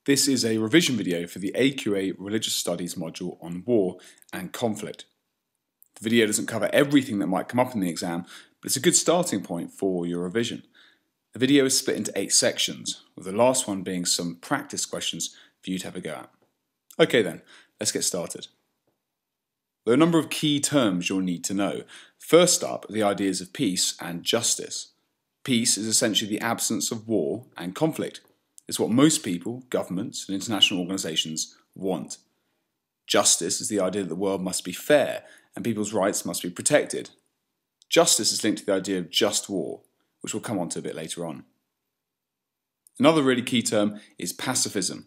This is a revision video for the AQA Religious Studies module on war and conflict. The video doesn't cover everything that might come up in the exam, but it's a good starting point for your revision. The video is split into 8 sections, with the last one being some practice questions for you to have a go at. Okay then, let's get started. There are a number of key terms you'll need to know. First up are the ideas of peace and justice. Peace is essentially the absence of war and conflict. It's what most people, governments and international organisations want. Justice is the idea that the world must be fair and people's rights must be protected. Justice is linked to the idea of just war, which we'll come on to a bit later on. Another really key term is pacifism.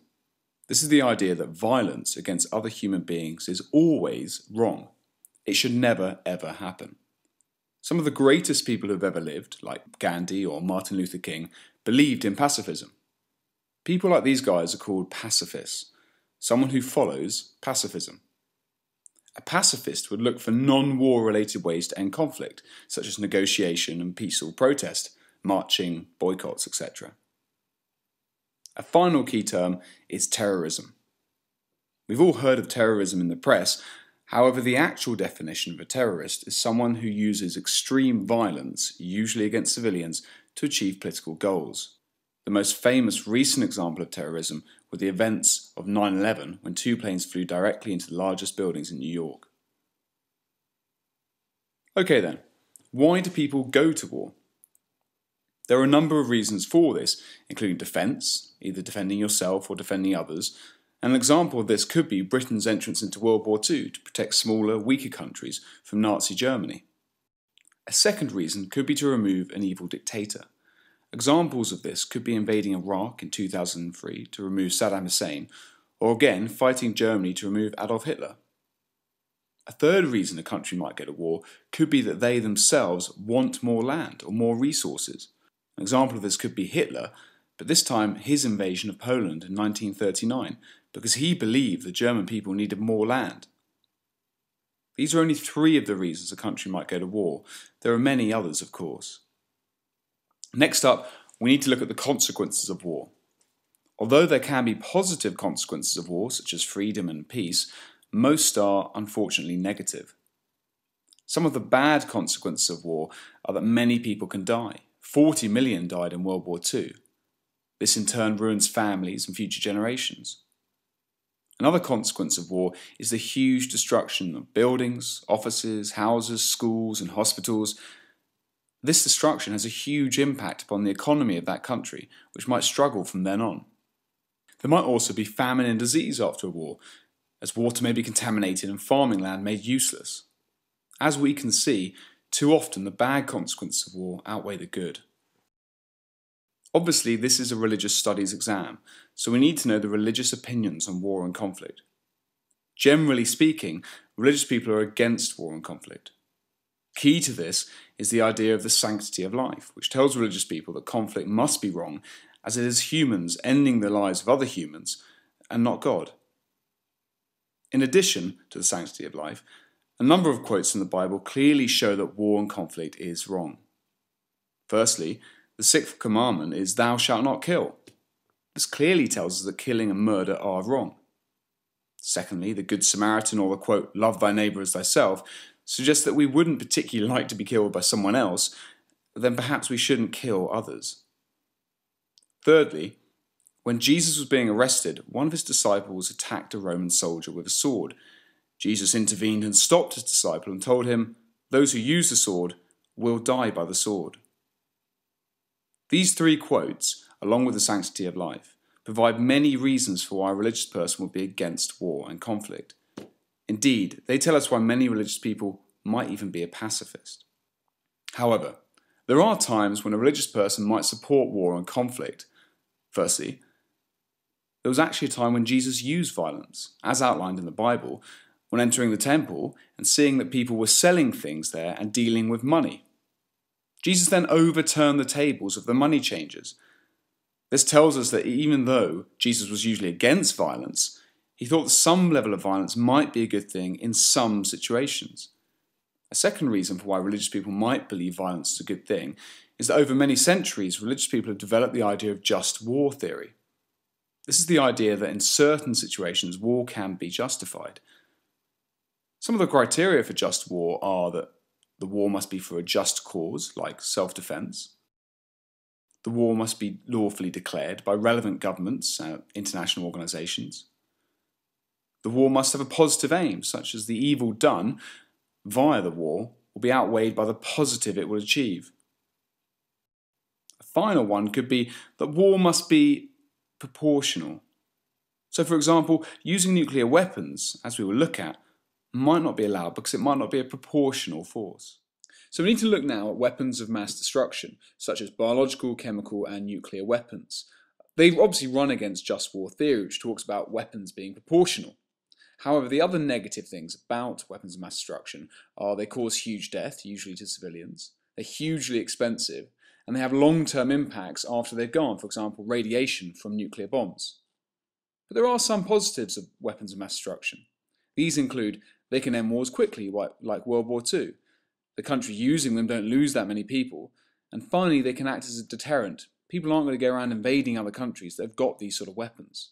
This is the idea that violence against other human beings is always wrong. It should never ever happen. Some of the greatest people who have ever lived, like Gandhi or Martin Luther King, believed in pacifism. People like these guys are called pacifists, someone who follows pacifism. A pacifist would look for non-war related ways to end conflict, such as negotiation and peaceful protest, marching, boycotts, etc. A final key term is terrorism. We've all heard of terrorism in the press. However, the actual definition of a terrorist is someone who uses extreme violence, usually against civilians, to achieve political goals. The most famous recent example of terrorism were the events of 9/11, when 2 planes flew directly into the largest buildings in New York. Okay then, why do people go to war? There are a number of reasons for this, including defence, either defending yourself or defending others. An example of this could be Britain's entrance into World War II to protect smaller, weaker countries from Nazi Germany. A second reason could be to remove an evil dictator. Examples of this could be invading Iraq in 2003 to remove Saddam Hussein, or again fighting Germany to remove Adolf Hitler. A third reason a country might go to war could be that they themselves want more land or more resources. An example of this could be Hitler, but this time his invasion of Poland in 1939, because he believed the German people needed more land. These are only 3 of the reasons a country might go to war. There are many others, of course. Next up, we need to look at the consequences of war. Although there can be positive consequences of war, such as freedom and peace, most are unfortunately negative. Some of the bad consequences of war are that many people can die. 40 million died in World War II. This in turn ruins families and future generations. Another consequence of war is the huge destruction of buildings, offices, houses, schools and hospitals. This destruction has a huge impact upon the economy of that country, which might struggle from then on. There might also be famine and disease after a war, as water may be contaminated and farming land made useless. As we can see, too often the bad consequences of war outweigh the good. Obviously, this is a religious studies exam, so we need to know the religious opinions on war and conflict. Generally speaking, religious people are against war and conflict. Key to this is the idea of the sanctity of life, which tells religious people that conflict must be wrong, as it is humans ending the lives of other humans, and not God. In addition to the sanctity of life, a number of quotes in the Bible clearly show that war and conflict is wrong. Firstly, the 6th commandment is, "Thou shalt not kill." This clearly tells us that killing and murder are wrong. Secondly, the Good Samaritan, or the quote, "Love thy neighbour as thyself," suggests that we wouldn't particularly like to be killed by someone else, then perhaps we shouldn't kill others. Thirdly, when Jesus was being arrested, one of his disciples attacked a Roman soldier with a sword. Jesus intervened and stopped his disciple and told him, "Those who use the sword will die by the sword." These 3 quotes, along with the sanctity of life, provide many reasons for why a religious person would be against war and conflict. Indeed, they tell us why many religious people might even be a pacifist. However, there are times when a religious person might support war and conflict. Firstly, there was actually a time when Jesus used violence, as outlined in the Bible, when entering the temple and seeing that people were selling things there and dealing with money. Jesus then overturned the tables of the money changers. This tells us that even though Jesus was usually against violence, he thought that some level of violence might be a good thing in some situations. A second reason for why religious people might believe violence is a good thing is that over many centuries, religious people have developed the idea of just war theory. This is the idea that in certain situations war can be justified. Some of the criteria for just war are that the war must be for a just cause, like self-defense. The war must be lawfully declared by relevant governments and international organizations. The war must have a positive aim, such as the evil done via the war will be outweighed by the positive it will achieve. A final one could be that war must be proportional. So, for example, using nuclear weapons, as we will look at, might not be allowed because it might not be a proportional force. So we need to look now at weapons of mass destruction, such as biological, chemical and nuclear weapons. They obviously run against just war theory, which talks about weapons being proportional. However, the other negative things about weapons of mass destruction are they cause huge death, usually to civilians, they're hugely expensive, and they have long-term impacts after they've gone, for example, radiation from nuclear bombs. But there are some positives of weapons of mass destruction. These include they can end wars quickly, like World War II. The country using them don't lose that many people. And finally, they can act as a deterrent. People aren't going to go around invading other countries that have got these sort of weapons.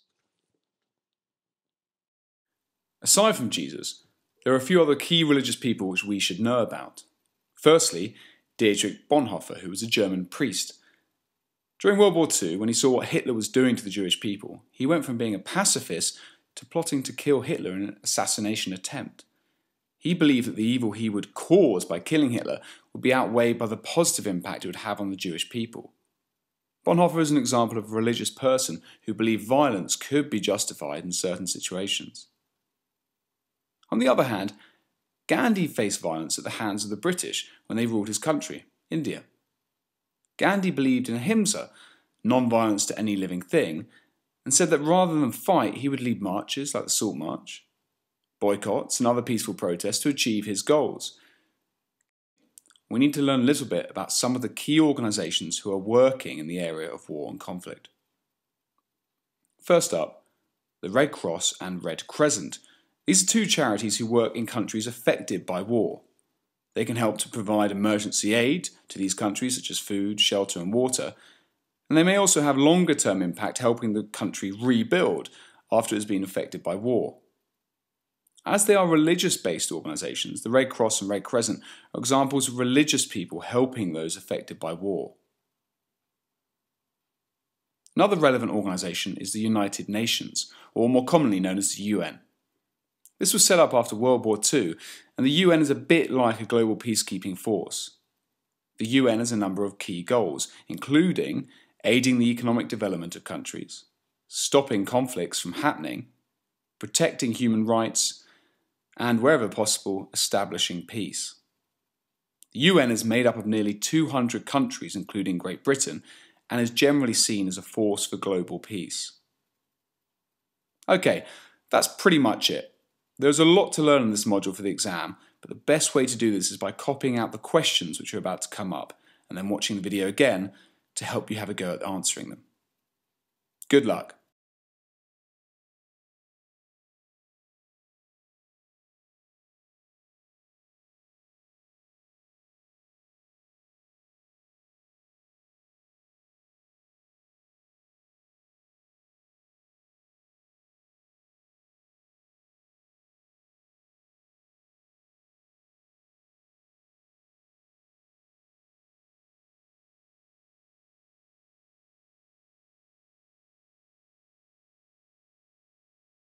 Aside from Jesus, there are a few other key religious people which we should know about. Firstly, Dietrich Bonhoeffer, who was a German priest. During World War II, when he saw what Hitler was doing to the Jewish people, he went from being a pacifist to plotting to kill Hitler in an assassination attempt. He believed that the evil he would cause by killing Hitler would be outweighed by the positive impact it would have on the Jewish people. Bonhoeffer is an example of a religious person who believed violence could be justified in certain situations. On the other hand, Gandhi faced violence at the hands of the British when they ruled his country, India. Gandhi believed in ahimsa, non-violence to any living thing, and said that rather than fight, he would lead marches like the Salt March, boycotts and other peaceful protests to achieve his goals. We need to learn a little bit about some of the key organisations who are working in the area of war and conflict. First up, the Red Cross and Red Crescent. These are two charities who work in countries affected by war. They can help to provide emergency aid to these countries such as food, shelter and water, and they may also have longer-term impact helping the country rebuild after it has been affected by war. As they are religious-based organisations, the Red Cross and Red Crescent are examples of religious people helping those affected by war. Another relevant organisation is the United Nations, or more commonly known as the UN. This was set up after World War II, and the UN is a bit like a global peacekeeping force. The UN has a number of key goals, including aiding the economic development of countries, stopping conflicts from happening, protecting human rights, and wherever possible, establishing peace. The UN is made up of nearly 200 countries, including Great Britain, and is generally seen as a force for global peace. Okay, that's pretty much it. There's a lot to learn in this module for the exam, but the best way to do this is by copying out the questions which are about to come up, and then watching the video again to help you have a go at answering them. Good luck.